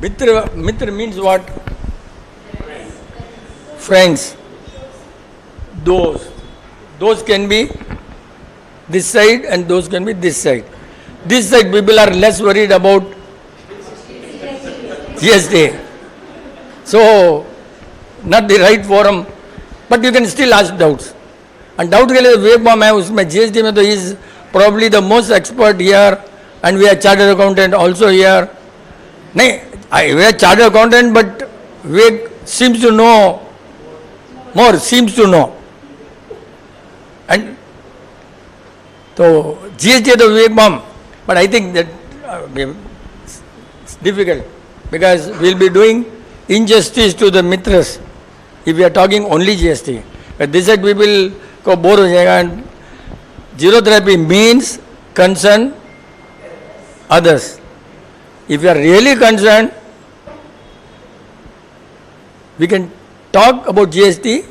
Mitra means what? Friends. Those can be this side and those can be this side. This side people are less worried about GST. So, not the right forum, but you can still ask doubts. And doubt के लिए विवेक बम है उसमें GST में तो he is probably the most expert here, and we are chartered accountant also here. नहीं, we are chartered accountant, but Vivek seems to know more, seems to know. And so GST तो विवेक बम, but I think that it's difficult because we will be doing injustice to the mitras if we are talking only GST. But this side people को bore हो जाएगा. And zero therapy means concern others. If you are really concerned, we can talk about GST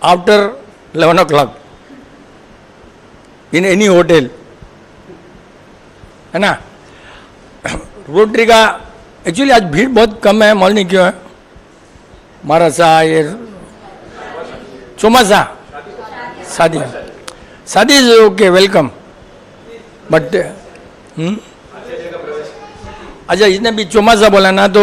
after 11 o'clock in any hotel, है ना. Rotary का actually आज भीड़ बहुत कम है, मालूम नहीं क्यों है. महाराजा ये चौमासा शादी इज ओके, वेलकम, बट अच्छा इसने भी चौमासा बोला ना तो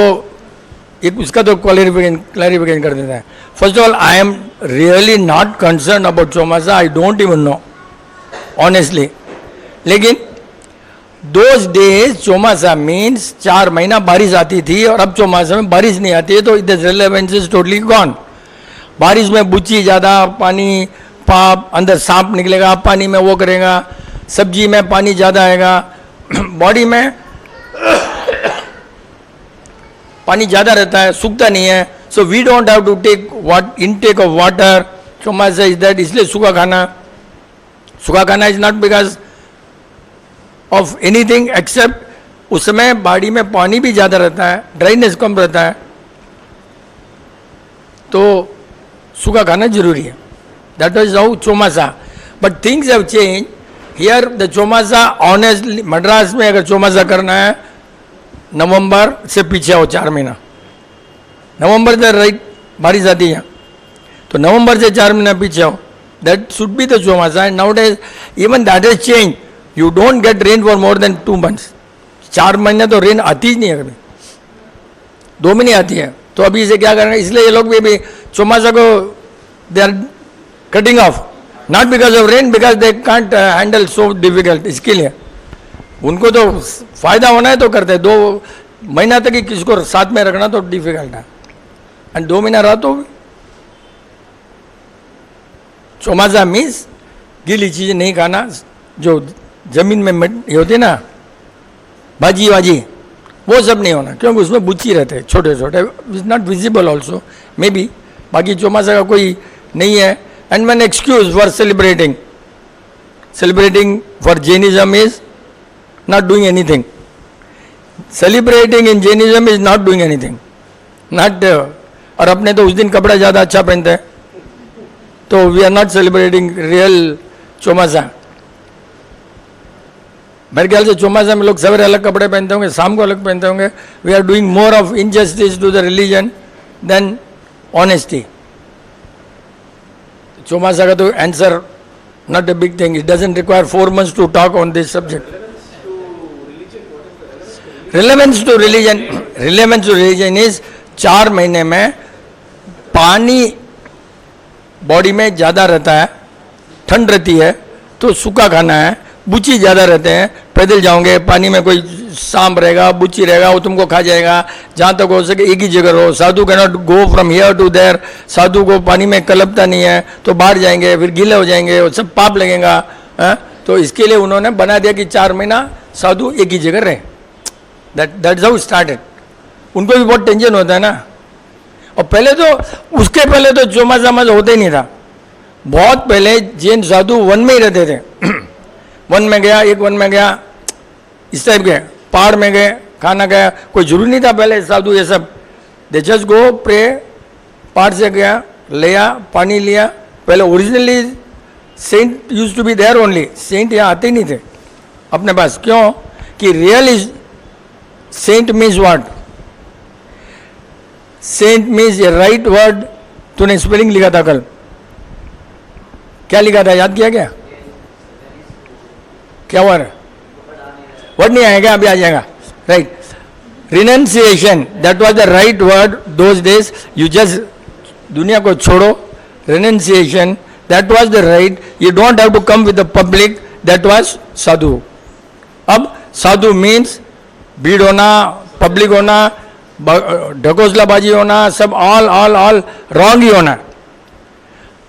एक उसका तो क्लैरिफिकेशन कर देता है. First of all I am really not concern about chaumasa, I don't even know honestly. लेकिन दोज डेज चौमासा मीन्स 4 महीना बारिश आती थी और अब चौमासा में बारिश नहीं आती है, तो it is relevance is totally gone. बारिश में बुच्ची ज़्यादा, पानी पाप, अंदर सांप निकलेगा, पानी में वो करेगा, सब्जी में पानी ज़्यादा आएगा, बॉडी में पानी ज़्यादा रहता है, सूखता नहीं है. So we don't have to take intake of water. Chaumasa is that, इसलिए सूखा खाना is not because of anything except उस समय बॉडी में पानी भी ज़्यादा रहता है, ड्राइनेस कम रहता है, तो सूखा खाना जरूरी है. That is how chaumasa. But things have change here. The chaumasa honestly Madras में अगर चौमासा करना है नवंबर से पीछे आओ 4 महीना. नवंबर से राइट बारिश आती है तो नवंबर से 4 महीना पीछे आओ. That should be the chaumasa. And now days even that is change. You don't get rain for more than 2 months. 4 महीने तो रेन आती ही नहीं है, कभी 2 महीने आती है. तो अभी इसे क्या करेंगे, इसलिए ये लोग भी चौमासा को they are cutting off, not because of rain, because they can't handle so difficult. इसके लिए उनको तो फायदा होना है तो करते हैं. 2 महीना तक ही किसको साथ में रखना तो डिफिकल्ट है. एंड 2 महीना रहा तो चौमासा मीन्स गीली चीज़ें नहीं खाना, जो जमीन में ये होती है ना भाजी वाजी, वो सब नहीं होना, क्योंकि उसमें बुच्ची रहते हैं छोटे छोटे. Is not visible also may be. बाकी चौमासा का कोई नहीं है. And one excuse for celebrating for Jainism is not doing anything. Celebrating in Jainism is not doing anything. Not और अपने तो उस दिन कपड़ा ज़्यादा अच्छा पहनते हैं, तो we are not celebrating real चौमासा. मेरे ख्याल से चौमासा में लोग सवेरे अलग कपड़े पहनते होंगे, शाम को अलग पहनते होंगे. We are doing more of injustice to the religion than honesty. चौमासा का तो answer not a big thing. It doesn't require 4 months to talk on this subject. Relevance to religion is 4 महीने में पानी बॉडी में ज़्यादा रहता है, ठंड रहती है तो सूखा खाना है. बुच्ची ज़्यादा रहते हैं, पैदल जाओगे पानी में कोई सांप रहेगा, बुच्ची रहेगा, वो तुमको खा जाएगा. जहाँ तक हो सके एक ही जगह रहो. Sadhu can not go from here to there. Sadhu को पानी में कलपता नहीं है, तो बाहर जाएंगे, फिर गीले हो जाएंगे, वो सब पाप लगेगा. तो इसके लिए उन्होंने बना दिया कि 4 महीना साधु एक ही जगह रहे. That's how it started. उनको भी बहुत टेंशन होता है ना. और पहले तो उसके पहले तो चौमासा मजा होता ही नहीं था. बहुत पहले जैन साधु वन में ही रहते थे. वन में गया, एक वन में गया, इस टाइप के पहाड़ में गए, खाना गया. कोई जरूरी नहीं था पहले साधु ये सब. They just go pray. पहाड़ से गया, लिया पानी लिया. पहले originally saint used to be there only. Saint यहाँ आते ही नहीं थे अपने पास. क्यों कि real is saint means what? Saint means ये राइट वर्ड. तूने स्पेलिंग लिखा था कल, क्या लिखा था, याद किया क्या? क्या हुआ? वर्ड नहीं आएगा, अभी आ जाएगा. Right. Renunciation, that was the right word those days. You just दुनिया को छोड़ो. Renunciation, that was the right. You don't have to come with the public. That was sadhu. अब साधु मीन्स भीड़ होना, पब्लिक होना, ढकोसलाबाजी होना, सब ऑल ऑल ऑल रॉन्ग ही होना.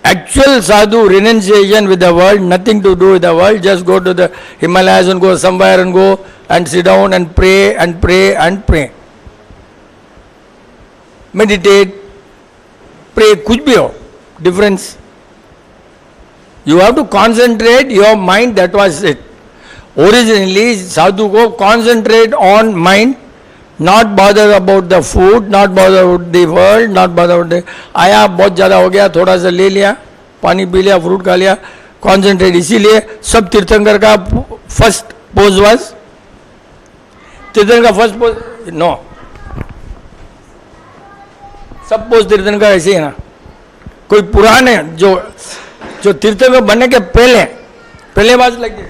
Actual sadhu, renunciation with the world, nothing to do with the world, just go to the Himalayas and go somewhere and go and sit down and pray and pray and pray. Meditate, pray, kuch bhi ho, difference. You have to concentrate your mind, that was it. Originally, sadhu ko concentrate on mind, not bother about the food, not bother about the world, not bother about the. आया बहुत ज़्यादा हो गया, थोड़ा सा ले लिया, पानी पी लिया, फ्रूट खा लिया, कॉन्सेंट्रेट. इसीलिए सब तीर्थंकर का फर्स्ट पोज वाज, तीर्थंकर का फर्स्ट पोज नो, सब पोज तीर्थंकर ऐसे ही है ना. कोई पुराने जो तीर्थंकर बनने के पहले was like this,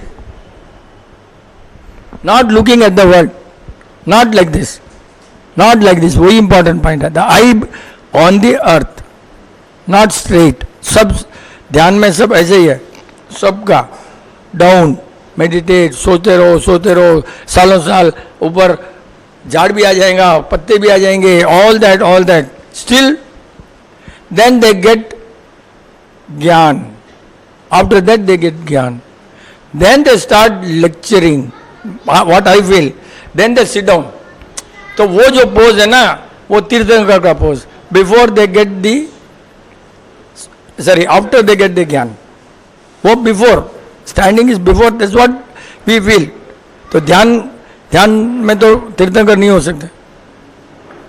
not looking at the world. Not like this, not like this. वही important point है. The eye on the earth, not straight. सब ध्यान में सब ऐसे ही है, सबका डाउन. मेडिटेट, सोते रहो, सालों साल. ऊपर झाड़ भी आ जाएगा, पत्ते भी आ जाएंगे, all that. Still, then they get ज्ञान. After that they get ज्ञान. Then they start lecturing. What I feel. Then they sit down. तो वो जो पोज है ना, वो तीर्थंकर का pose. Before they get the, sorry, after they get the ज्ञान. वो before, standing is before. That's what we feel. तो ध्यान में तो तीर्थंकर नहीं हो सकते.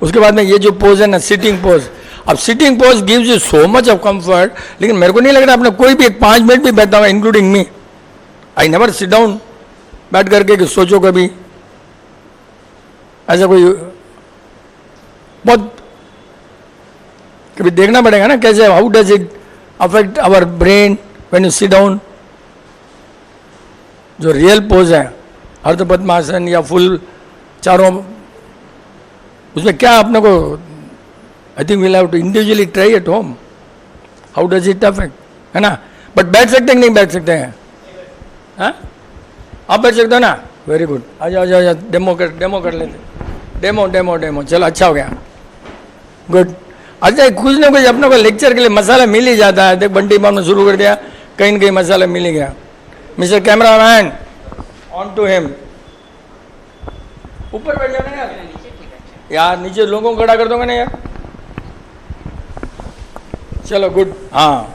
उसके बाद में ये जो पोज है ना, सिटिंग पोज. अब sitting pose gives you so much of comfort. लेकिन मेरे को नहीं लग रहा आपने कोई भी 5 मिनट भी बैठा हुआ, including me. I never sit down बैठ करके कि सोचो कभी. ऐसा कोई बहुत कभी देखना पड़ेगा ना कैसे, how does it affect our brain when you sit down. जो रियल पोज है, अर्ध पद्मासन या फुल चारों, उसमें क्या अपने को, I think we'll have to individually try at home how does it affect, है ना. बट बैठ सकते हैं, नहीं बैठ सकते हैं? हाँ, आप बैठ सकते हो ना. Very good. आ जाओ, डेमो कर लेते. डेमो. चलो, अच्छा हो गया. गुड. अच्छा, कुछ ना कुछ अपने को लेक्चर के लिए मसाला मिल ही जाता है. देख, बंटी बाम ने शुरू कर दिया, कहीं न कहीं मसाला मिल ही गया. Mister cameraman, on to him. ऊपर बैठ जाना यार, नीचे लोगों को खड़ा कर दोगे ना यार. चलो, गुड. हाँ,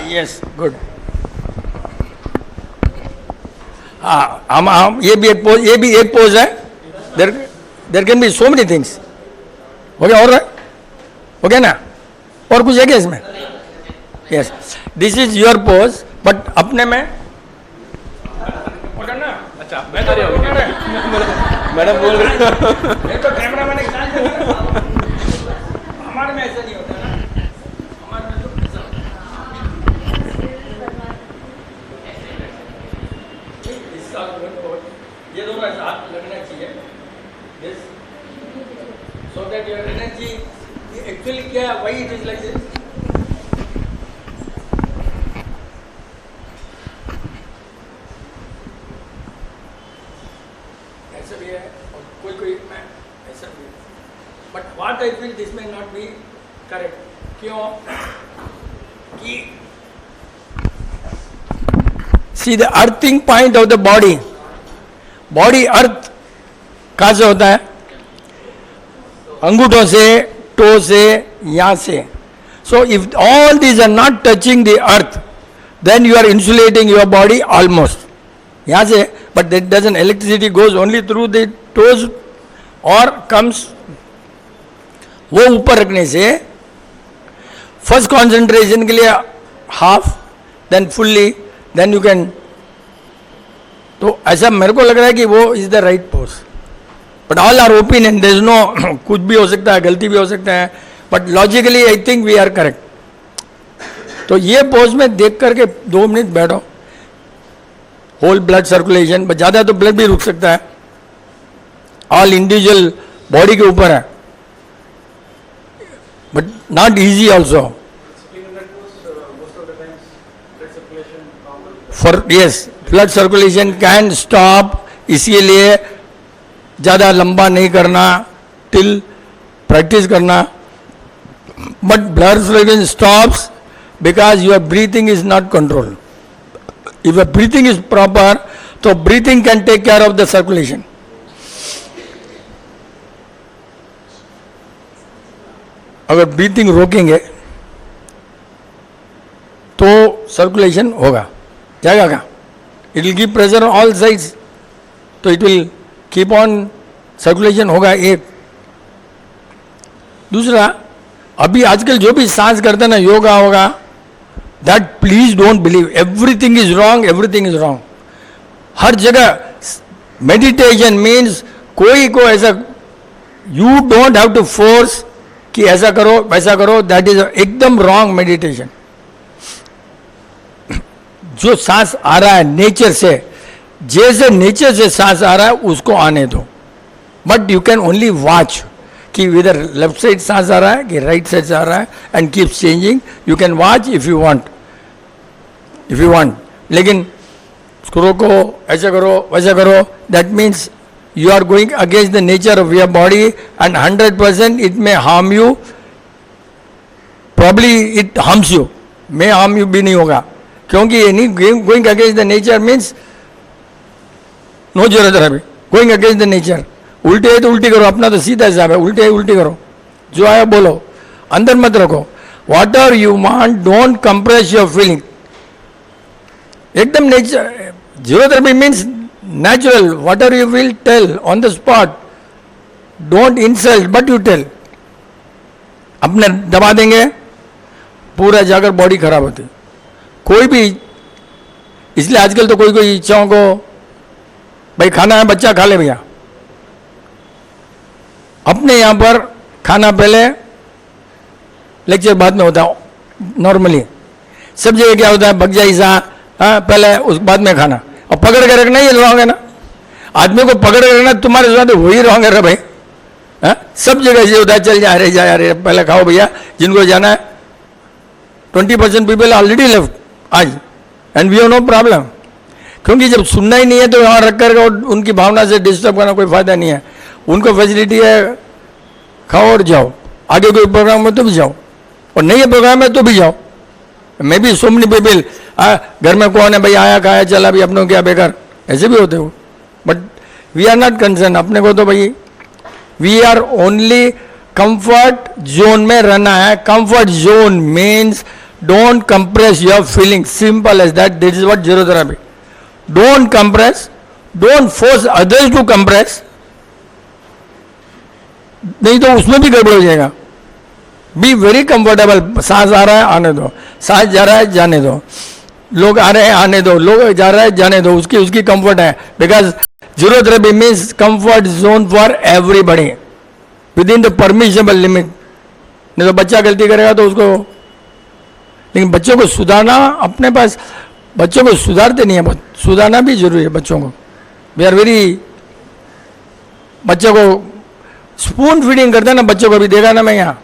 यस, गुड. हाँ, हम ये भी एक पोज है. There can be so many things. हो गया? और हो गया ना? और कुछ है क्या इसमें? Yes, this is your pose. But अपने में पकड़ना. अच्छा, मैडम बोल रहे तो कैमरा मैंने हमारे में ऐसा नहीं होता ना. हमारे में तो ये दोनों हाथ लगना चाहिए. This, so that your energy actually क्या, why it is like this. ऐसा भी है और कोई ऐसा भी है. But what I feel this में नॉट बी करेक्ट. क्यों कि see the earthing point of the body. Body earth कहाँ से होता है? अंगूठों से, टो से, यहाँ से. So if all these are not touching the earth, then you are insulating your body almost. यहाँ से, but that doesn't, electricity goes only through the toes और कम्स. वो ऊपर रखने से फर्स्ट कॉन्सेंट्रेशन के लिए half, then fully, then you can तो ऐसा मेरे को लग रहा है कि वो is the right pose, but all are opinion, there is no, कुछ भी हो सकता है, गलती भी हो सकता है, but logically I think we are correct. तो ये पोज में देख करके 2 मिनट बैठो, होल ब्लड सर्कुलेशन, ज़्यादा तो ब्लड भी रुक सकता है, ऑल इंडिविजुअल बॉडी के ऊपर है, but not easy also for, yes blood circulation can stop, इसीलिए ज़्यादा लंबा नहीं करना, टिल प्रैक्टिस करना, but blood circulation stops because your breathing is not controlled. If your breathing is proper, तो breathing can take care of the circulation. अगर breathing रोकेंगे तो circulation होगा, जाएगा कहाँ? It will give pressure on all sides, तो it will keep on circulation होगा एक। दूसरा, अभी आजकल जो भी सांस करते हैं ना, योगा होगा, that please don't believe, everything is wrong, everything is wrong. हर जगह meditation means कोई को ऐसा, you don't have to force कि ऐसा करो वैसा करो, that is एकदम wrong meditation. जो सांस आ रहा है नेचर से, जैसे नेचर से सांस आ रहा है उसको आने दो, but you can only watch कि इधर लेफ्ट साइड सांस आ रहा है कि राइट साइड से आ रहा है, and keep changing, you can watch if you want, लेकिन उसको रोको, ऐसा करो वैसा करो, that means you are going against the nature of your body, and 100% it may harm you, probably it harms you, may harm you भी नहीं होगा, क्योंकि ये नहीं going against the nature means no जरूरत है, गोइंग अगेंस्ट द नेचर, उल्टे है तो उल्टी करो, अपना तो सीधा हिसाब है, उल्टे है उल्टी करो, जो आया बोलो, अंदर मत रखो, whatever you want, don't compress your feeling, एकदम nature, zero therapy means natural, whatever you will tell on the spot, don't insult but you tell, अपने दबा देंगे पूरा जाकर बॉडी खराब होती, कोई भी, इसलिए आजकल तो कोई कोई इच्छाओं को, भाई खाना है बच्चा खा ले भैया, अपने यहाँ पर खाना पहले, लेक्चर बाद में होता है, नॉर्मली सब जगह क्या होता है, भग जाई सा, हाँ पहले उस बाद में खाना, और पकड़ के रखना, ये रॉन्ग है ना, आदमी को पकड़ के रखना तुम्हारे साथ वही रॉन्ग है भाई, हाँ सब जगह से होता है, चल जा रहे पहले खाओ भैया, जिनको जाना है, 20% पीपल ऑलरेडी लेफ्ट आज, and we have no problem, क्योंकि जब सुनना ही नहीं है तो वहाँ रख कर उनकी भावना से डिस्टर्ब करना कोई फायदा नहीं है, उनको फैसिलिटी है, खाओ और जाओ, आगे कोई प्रोग्राम है तो भी जाओ, और नहीं है प्रोग्राम है तो भी जाओ, मैं भी सो मेनी पीपल, घर में कौन है भाई, आया खाया चला भी, अपनों क्या बेकार, ऐसे भी होते हो, but we are not concern, अपने को तो भाई we are only comfort zone में रहना है, comfort zone means don't compress your feeling, simple as that, this is what zero therapy, don't compress, don't force others to compress, नहीं तो उसमें भी गड़बड़ हो जाएगा, बी वेरी कंफर्टेबल, सांस आ रहा है आने दो, सांस जा रहा है जाने दो, लोग आ रहे हैं आने दो, लोग जा रहा है जाने दो, उसकी उसकी कंफर्ट है, because zero therapy means comfort zone for everybody within the permissionable limit, नहीं तो बच्चा गलती करेगा तो उसको, लेकिन बच्चों को सुधारना, अपने पास बच्चों को सुधारते नहीं है, सुधारना भी जरूरी है बच्चों को, वी आर वेरी, बच्चों को स्पून फीडिंग करते हैं ना, बच्चों को भी देखा ना मैं यहाँ,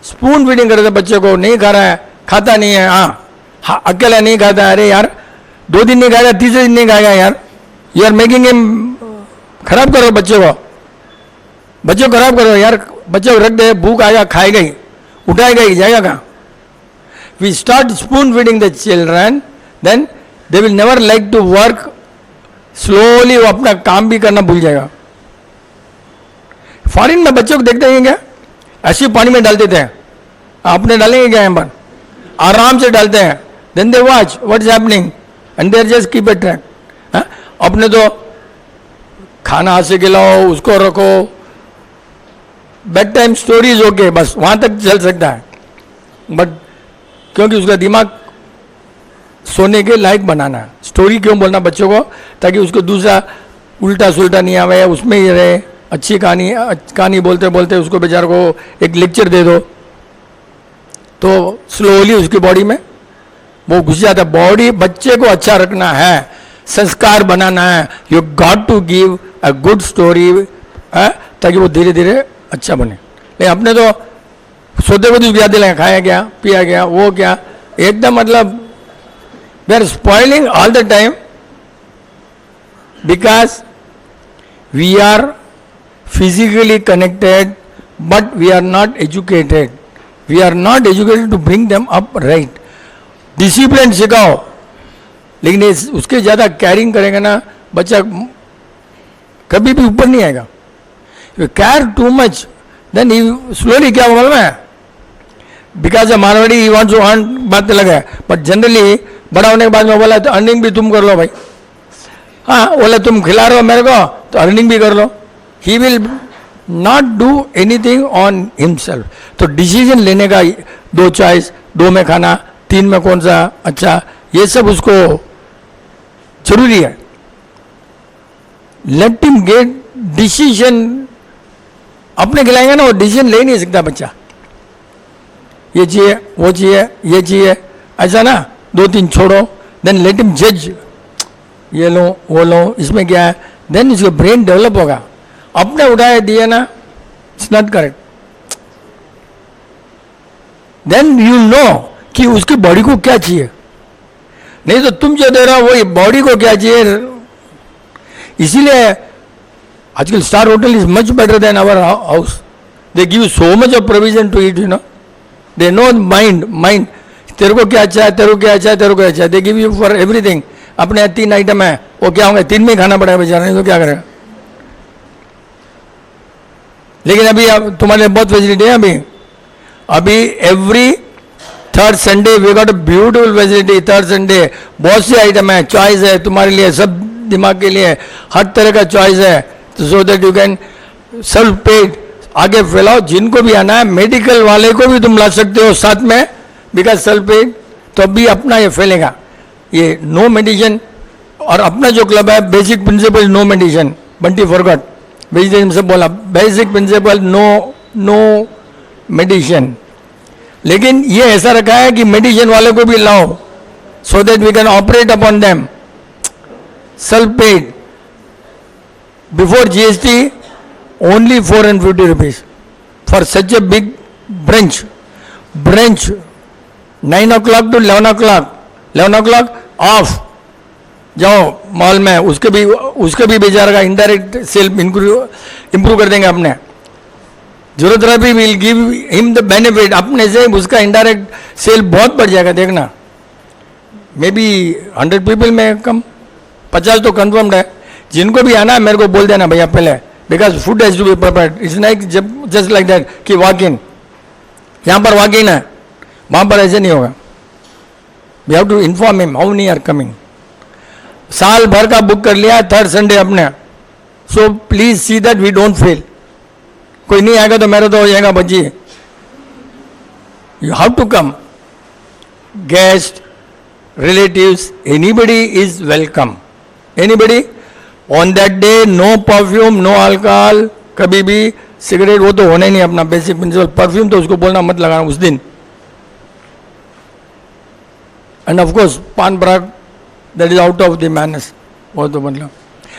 स्पून फीडिंग करते बच्चों को, नहीं खा रहा है, खाता नहीं है, हाँ अकेला नहीं खाता, अरे यार 2 दिन नहीं खाएगा, तीसरे दिन नहीं खाएगा यार, यू आर मेकिंग हिम, खराब करो बच्चों को, बच्चों को खराब करो यार, बच्चों को रख दे, भूख आएगा खाएगा ही, उठाएगा ही, जाएगा कहाँ, we start spoon feeding the children, then they will never like to work, slowly वो अपना काम भी करना भूल जाएगा। फॉरेन में बच्चों को देखते हैं क्या, ऐसे पानी में डाल देते हैं, आपने डालेंगे क्या यहाँ पर, आराम से डालते हैं, then they watch what is happening and there just keep it track, अपने तो खाना हाथ से खिलाओ, उसको रखो, बेड टाइम स्टोरीज ओके, बस वहाँ तक चल सकता है, बट क्योंकि उसका दिमाग सोने के लायक बनाना है। स्टोरी क्यों बोलना बच्चों को, ताकि उसको दूसरा उल्टा सुल्टा नहीं आवे, उसमें ही रहे। अच्छी कहानी बोलते बोलते उसको बेचारे को एक लेक्चर दे दो तो स्लोली उसकी बॉडी में वो घुस जाता है। बॉडी बच्चे को अच्छा रखना है, संस्कार बनाना है। You got to give a good story, ताकि वो धीरे धीरे अच्छा बने। लेकिन अपने तो सोते को याद दिलाएं, खाया गया, पिया गया, वो क्या, एकदम मतलब we are spoiling all the time because we are physically connected but we are not educated. We are not educated to bring them up right. Discipline सिखाओ, लेकिन उसके ज़्यादा कैरिंग करेंगे ना बच्चा कभी भी ऊपर नहीं आएगा. You care too much, then he slowly क्या होगा मालूम है, because Marwari he wants to earn बात अलग है, बट जनरली बड़ा होने के बाद में बोला तो अर्निंग भी तुम कर लो भाई. हाँ बोला तुम खिला रहे हो मेरे को तो अर्निंग भी कर लो. He will not do anything on himself. तो डिसीजन लेने का दो चॉइस, दो में खाना, तीन में कौन सा अच्छा, ये सब उसको जरूरी है. Let him get decision. अपने खिलाएंगे ना वो डिसीजन ले नहीं सकता बच्चा. ये चाहिए, वो चाहिए, ये चाहिए, ऐसा ना दो तीन छोड़ो. देन लेट हिम जज, ये लो वो लो, इसमें क्या है, देन इसका ब्रेन डेवलप होगा. अपने उठाए दिए ना, it's not correct. Then you know कि उसकी बॉडी को क्या चाहिए. नहीं तो तुम जो दे रहे हो वही बॉडी को क्या चाहिए. इसीलिए आजकल star hotel is much better than our house. They give so much of provision to eat, you know. They no mind तेरे को क्या अच्छा है, तेरे को क्या अच्छा है, तेरे को क्या अच्छा है. They give you for everything. अपने 3 आइटम है, वो क्या होंगे, 3 में ही खाना पड़ेगा बेचारा, नहीं तो क्या करेगा. लेकिन अभी अब तुम्हारे बहुत फैसिलिटी है. अभी every third Sunday we got a beautiful facility. Third Sunday बहुत सी आइटम है, चॉइस है तुम्हारे लिए, सब दिमाग के लिए हर तरह का चॉइस है. तो so that you can self paid आगे फैलाओ. जिनको भी आना है, मेडिकल वाले को भी तुम ला सकते हो साथ में, बिकॉज सेल्फ पेड. तो अभी अपना ये फैलेगा. ये नो मेडिसिन. और अपना जो क्लब है, basic principle no medicine. Bunty forgot, vegetarian से बोला बेसिक प्रिंसिपल नो मेडिसिन. लेकिन ये ऐसा रखा है कि मेडिसिन वाले को भी लाओ, so that we can operate upon them. Self paid before GST only 450 rupees for such a big branch 9 o'clock to 11 o'clock of. जाओ मॉल में, उसके भी बेचारा का इंडायरेक्ट सेल इंप्रूव कर देंगे. अपने जरूरत रहा भी will give him the benefit. अपने से उसका इंडायरेक्ट सेल बहुत बढ़ जाएगा. देखना मे बी 100 पीपल में कम 50 तो कन्फर्म्ड है. जिनको भी आना है मेरे को बोल देना भैया पहले, because food has to be prepared. It's like just like that कि वॉक इन, यहाँ पर वॉक इन है, वहाँ पर ऐसे नहीं होगा. We have to inform him how many are coming. साल भर का बुक कर लिया थर्ड संडे अपने. So please see that we don't fail. कोई नहीं आएगा तो मेरा तो हो जाएगा बच्ची. You have to come. Guest, relatives, anybody is welcome. Anybody. On that day no perfume, no alcohol, कभी भी सिगरेट वो तो होने नहीं. अपना बेसिक प्रिंसिपल. परफ्यूम तो उसको बोलना मत लगाना उस दिन. And of course Pan Parag that is out of the manners, वो तो मतलब.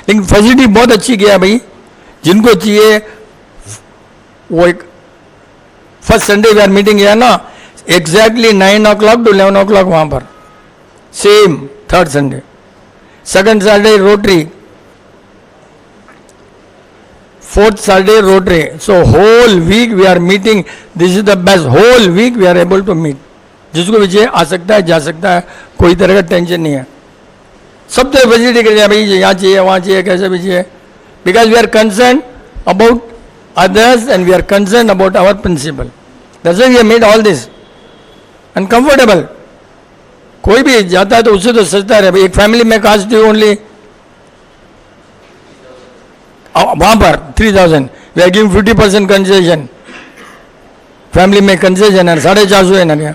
लेकिन फैसिलिटी बहुत अच्छी किया है भाई. जिनको चाहिए वो एक first Sunday we are meeting है ना, एग्जैक्टली 9 o'clock to 11 o'clock वहाँ पर. Same third Sunday. Second Sunday rotary, fourth Sunday rotary. So whole week we are meeting. This is the best. Whole week we are able to meet. जिसको भी चाहिए आ सकता है, जा सकता है, कोई तरह का टेंशन नहीं है. सब तरह फैसिलिटी कर दिया भाई, यहाँ चाहिए वहाँ चाहिए, कैसे भी चाहिए. Because we are concern about others and we are concerned about our principle. That's why we have made all this and comfortable. कोई भी जाता है तो उससे तो सस्ता रहे. एक फैमिली में कास्ट ड्यू ओनली वहाँ पर 3000. We are giving 50% concession. Family में कंसेशन है 450 है ना. क्या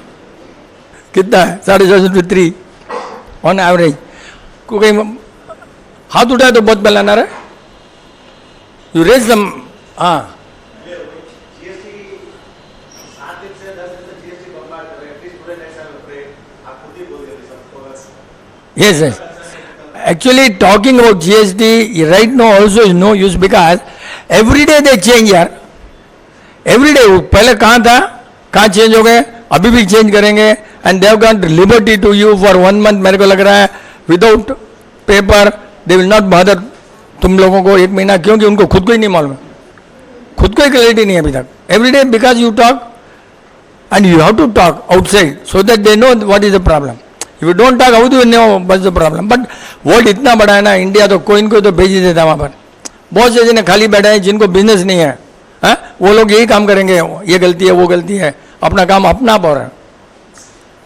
कितना है 450 to 3 ऑन एवरेज। क्योंकि हाथ उठाए तो बहुत पहला ना रहे, यू रेज दम। हाँ yes yes, actually talking about GST right now also is no use because every day they change यार, every day। पहले कहाँ था, कहाँ चेंज हो गए, अभी भी चेंज करेंगे। And they have got liberty to you for 1 month। मेरे को लग रहा है without paper they will not bother तुम लोगों को 1 महीना, क्योंकि उनको खुद को ही नहीं मालूम है, खुद को ही क्लैरिटी नहीं है अभी तक। Every day because you talk and you have to talk outside so that they know what is the problem. If you don't talk how do you know what is the problem. But world इतना बड़ा है ना, India तो कोई इनको तो भेज ही देता वहाँ पर। बहुत से जिन्हें खाली बैठे हैं, जिनको बिजनेस नहीं है, हाँ वो लोग यही काम करेंगे, ये गलती है वो गलती है, अपना काम अपना पा रहा है,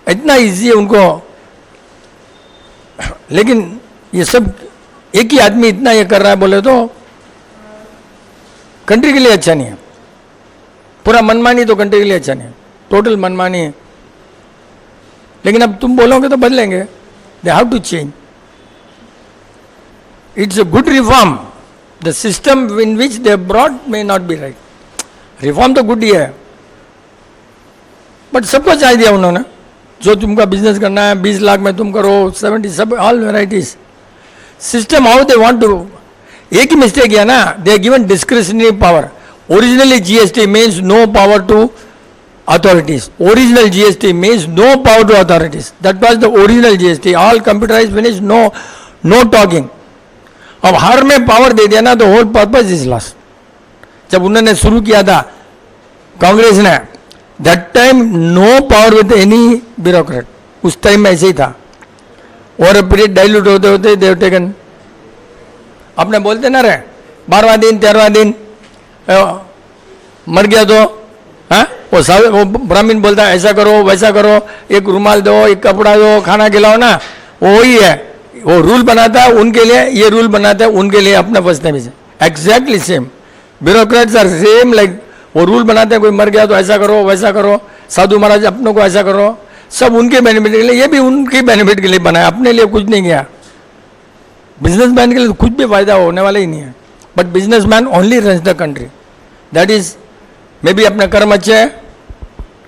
इतना इजी है उनको। लेकिन ये सब एक ही आदमी इतना ये कर रहा है बोले तो कंट्री के लिए अच्छा नहीं है। पूरा मनमानी तो कंट्री के लिए अच्छा नहीं है, टोटल मनमानी है। लेकिन अब तुम बोलोगे तो बदलेंगे, they have to change. It's a good reform, the system in which they broad may not be right. Reform तो गुड ही है, बट सबको चाह दिया उन्होंने, जो तुमका बिजनेस करना है 20 लाख में तुम करो, 70 सब all varieties system how they want to. एक ही मिस्टेक किया ना, they given discretionary power. Originally GST means no power to authorities. Original GST means no power to authorities. That was the original GST. All computerized finish, no talking. अब हर में power दे दिया ना तो whole purpose is lost. जब उन्होंने शुरू किया था कांग्रेस ने, that time no power with any bureaucrat, उस टाइम में ऐसे ही था। और पीरियड डाइल्यूट होते होते देव टेकन, अपने बोलते ना रहे 12वां दिन 13वां दिन मर गया तो हाँ वो ब्राह्मण बोलता है ऐसा करो वैसा करो, एक रुमाल दो, एक कपड़ा दो, खाना खिलाओ ना, वो वही है। वो रूल बनाता है उनके लिए, ये रूल बनाता है उनके लिए, अपने बचने में से exactly same. Bureaucrats are same like, वो रूल बनाते हैं कोई मर गया तो ऐसा करो वैसा करो, साधु महाराज अपनों को ऐसा करो, सब उनके बेनिफिट के लिए, ये भी उनके बेनिफिट के लिए बनाया, अपने लिए कुछ नहीं किया। बिजनेसमैन के लिए तो कुछ भी फायदा होने वाला ही नहीं है। But businessman only runs the country, that is may be अपना कर्म अच्छे है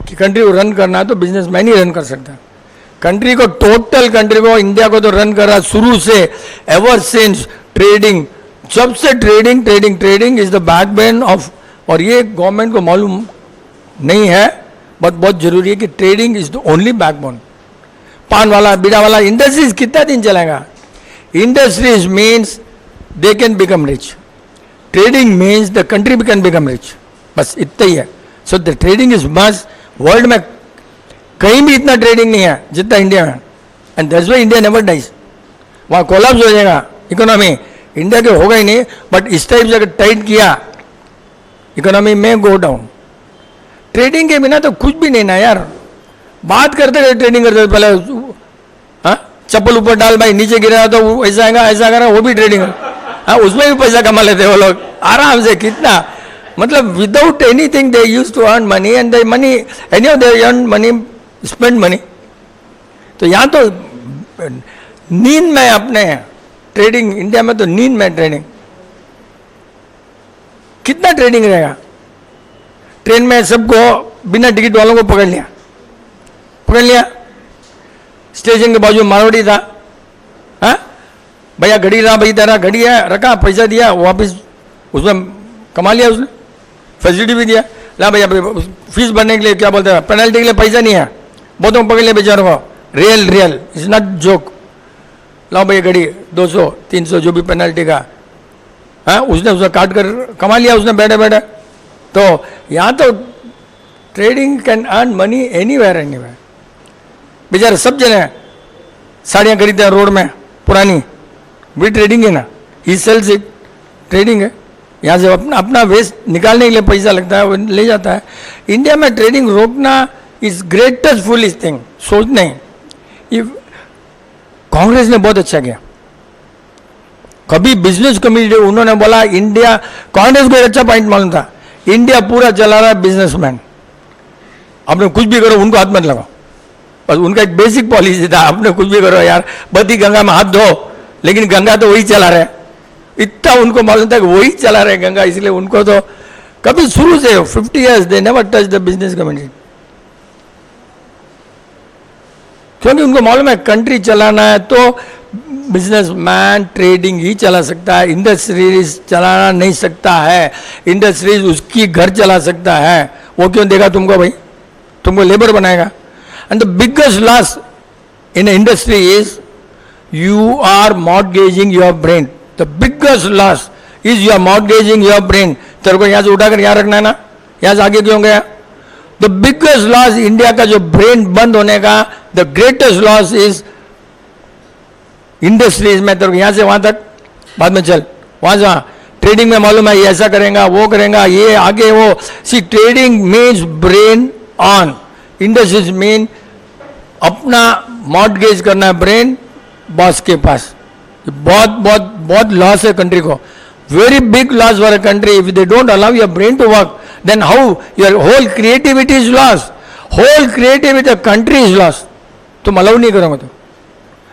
कि कंट्री को रन करना है तो बिजनेसमैन ही रन कर सकता है। कंट्री को, टोटल कंट्री को, इंडिया को तो रन कर रहा शुरू से, एवर सिंस ट्रेडिंग, जब से trading is the backbone of. और ये गवर्नमेंट को मालूम नहीं है, बट बहुत जरूरी है कि trading is the only backbone. पान वाला, बीड़ा वाला इंडस्ट्रीज कितना दिन चलेगा? Industries means they can become rich, trading means the country can become rich, बस इतना ही है। So the trading is must. World में कहीं भी इतना ट्रेडिंग नहीं है जितना इंडिया में, and that's why India never dies. वहाँ कोलैप्स हो जाएगा इकोनॉमी, इंडिया के होगा ही नहीं, बट इस टाइप से अगर टाइट किया इकोनॉमी में गो डाउन। ट्रेडिंग के बिना तो कुछ भी नहीं ना यार। बात करते रहे, ट्रेडिंग करते पहले, हाँ चप्पल ऊपर डाल भाई नीचे गिरा तो ऐसा आएगा ऐसा करा, वो भी ट्रेडिंग, हाँ उसमें भी पैसा कमा लेते वो लोग आराम से। कितना मतलब without anything they use to earn money, and the money any of they earn money, spend money. तो यहाँ तो नींद में अपने ट्रेडिंग, इंडिया में तो नींद में ट्रेडिंग। कितना ट्रेडिंग रहेगा? ट्रेन में सबको बिना टिकट वालों को पकड़ लिया, स्टेशन के बाजू मारवाड़ी था, हाँ भैया घड़ी रहा, भाई तेरा घड़ी है, रखा, पैसा दिया, वापस उसमें कमा लिया, उसने फैसिलिटी भी दिया। ला भैया फीस भरने के लिए क्या बोलते हैं, पेनल्टी के लिए पैसा नहीं है, बहुतों को पकड़ लिया बेचारों को। Real it's not joke. लाओ भैया घड़ी 200 300 जो भी पेनल्टी का, हाँ उसने काट कर कमा लिया उसने बैठे बैठे। तो यहाँ तो trading can earn money anywhere. बेचारे सब जने साड़ियाँ खरीदते हैं रोड में पुरानी, भी ट्रेडिंग है ना, ही सेल्स इट, ट्रेडिंग है। यहाँ से अपना वेस्ट निकालने के लिए पैसा लगता है, वो ले जाता है। इंडिया में ट्रेडिंग रोकना इज ग्रेटेस्ट फुलिश थिंग। सोच नहीं, कांग्रेस ने बहुत अच्छा किया। कभी बिजनेस कम्युनिटी उन्होंने बोला इंडिया, कांग्रेस को एक अच्छा पॉइंट मालूम था, इंडिया पूरा चला रहा है बिजनेसमैन, आपने कुछ भी करो उनको हाथ मत लगाओ, बस उनका एक बेसिक पॉलिसी था, आपने कुछ भी करो यार, बदी गंगा में हाथ धो, लेकिन गंगा तो वही चला रहे, इतना उनको मालूम था कि वही चला रहे गंगा, इसलिए उनको तो कभी शुरू से 50 years they never touch the business community, क्योंकि उनको मालूम है कंट्री चलाना है तो बिजनेसमैन ट्रेडिंग ही चला सकता है, इंडस्ट्रीज चलाना नहीं सकता है, इंडस्ट्रीज उसकी घर चला सकता है। वो क्यों देगा तुमको भाई, तुमको लेबर बनाएगा। And the biggest loss in industry is you are mortgaging your brain, the biggest loss is you are mortgaging your brain. तेरे को यहाँ से उठाकर यहाँ रखना है ना, यहाँ से आगे क्यों गया? द बिगेस्ट लॉस इंडिया का जो ब्रेन बंद होने का, the greatest loss is industries में। तेरे को यहाँ से वहां तक बाद में चल, वहां से वहां ट्रेडिंग में मालूम है ये ऐसा करेगा वो करेगा, ये आगे वो। See trading means brain on, industries mean अपना मॉर्गेज करना है ब्रेन बॉस के पास। बहुत बहुत बहुत लॉस है कंट्री को, very big loss for a country if they don't allow your brain to work, then how your whole creativity is loss, whole creativity country is loss. तुम allow नहीं करोगे तो,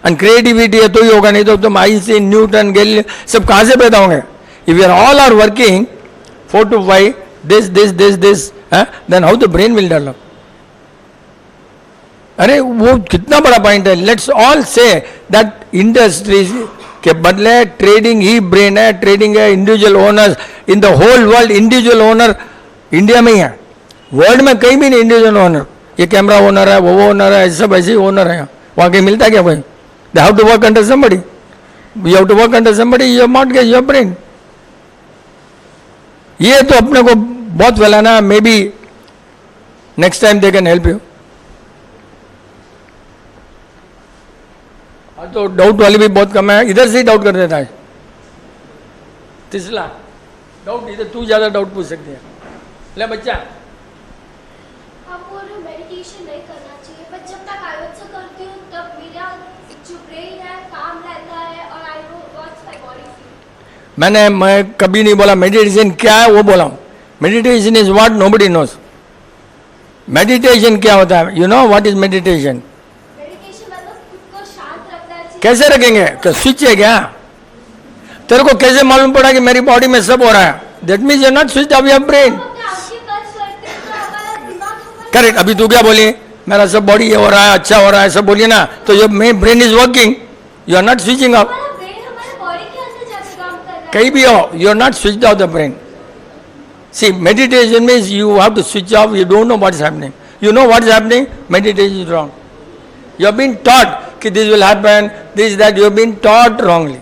एंड क्रिएटिविटी है तो ही होगा, नहीं तो तुम आइंस्टीन न्यूटन गैलीलियो सब कहां से पैदा होंगे? If you are all are working 4 to 5 this then how the brain will develop. अरे वो कितना बड़ा पॉइंट है। Let's all say that industries के बदले ट्रेडिंग ही ब्रेन है, ट्रेडिंग है individual owners in the whole world. Individual owner India में ही है, वर्ल्ड में कहीं भी नहीं इंडिविजुअल ओनर। ये कैमरा ओनर है, वो ओनर है, सब ऐसे ही ओनर है। वहां कहीं मिलता है क्या कोई? They have to work under somebody. You have to work under somebody. You mortgage your brain. ये तो अपने को बहुत फैलाना, may be next time they can help you. तो डाउट वाली भी बहुत कम है, इधर से ही डाउट कर देता है। तीसरा डाउट इधर, तू ज्यादा डाउट पूछ सकती है। ले बच्चा, आप बोल रहे हो मेडिटेशन नहीं करना चाहिए, पर जब तक आयुर्वेद से करती हूँ तब मेरा जो ब्रेन है काम रहता है और I know what's my body feel. मैं कभी नहीं बोला मेडिटेशन क्या है, वो बोला हूँ। Meditation is what nobody nose. Meditation क्या होता है? You know what is meditation? Meditation मतलब खुद को शांत रखना है। कैसे रखेंगे? क्या स्विच है क्या? तेरे को कैसे मालूम पड़ा कि मेरी बॉडी में सब हो रहा है? That means you are not switch off your brain. Correct. अभी तू क्या बोली? मेरा सब बॉडी ये हो रहा है, अच्छा हो रहा है, सब बोलिए ना, तो जब मेरी brain is working, you are not switching off. कहीं भी हो, you are not switch off the brain. See meditation means you have to switch off, you don't know what is happening, you know what is happening, meditation is wrong. You have been taught कि this will happen, this that, you have been taught wrongly.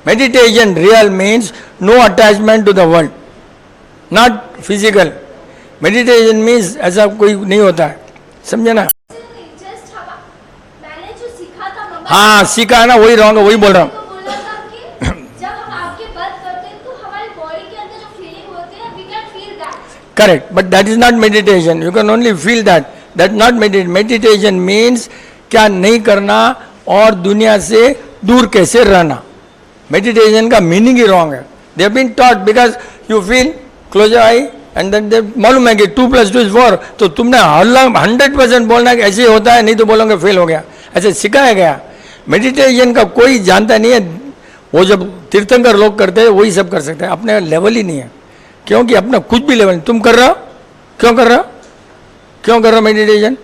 Meditation real means no attachment to the world, not physical. Meditation means ऐसा कोई नहीं होता है, समझे ना? हाँ सीखा है ना, वही रॉन्ग है, वही बोल रहा हूँ। Correct, but that is not meditation. You can only feel that, that not meditation. Meditation means क्या नहीं करना और दुनिया से दूर कैसे रहना। मेडिटेशन का मीनिंग ही रॉन्ग है। They have been taught because you feel close your eye and then मालूम है कि 2 + 2 = 4, तो तुमने 100% बोलना है कि ऐसे ही होता है, नहीं तो बोलोगे फेल हो गया, ऐसे सिखाया गया। मेडिटेशन का कोई जानता नहीं है, वो जब तीर्थंकर लोग करते हैं वही सब कर सकते हैं, अपने लेवल ही नहीं है। क्योंकि अपना कुछ भी लेवल नहीं। तुम कर रहे हो, क्यों कर रहे हो? क्यों कर रहे हो meditation?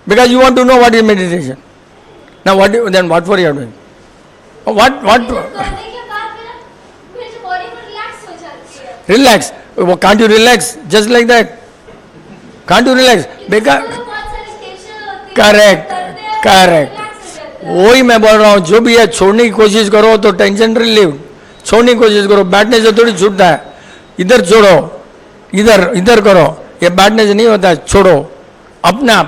Because you want to know what is meditation. Now what then what for you are doing? What relax? वो can't you relax just like that? Can't you relax? बेकार। करेक्ट करेक्ट, वही मैं बोल रहा हूँ। जो भी है छोड़ने की कोशिश करो तो टेंशन रिलीव, छोड़ने की कोशिश करो। बैठने से थोड़ी छूटता है, इधर छोड़ो, इधर करो, ये बैठने से नहीं होता है। छोड़ो अपना,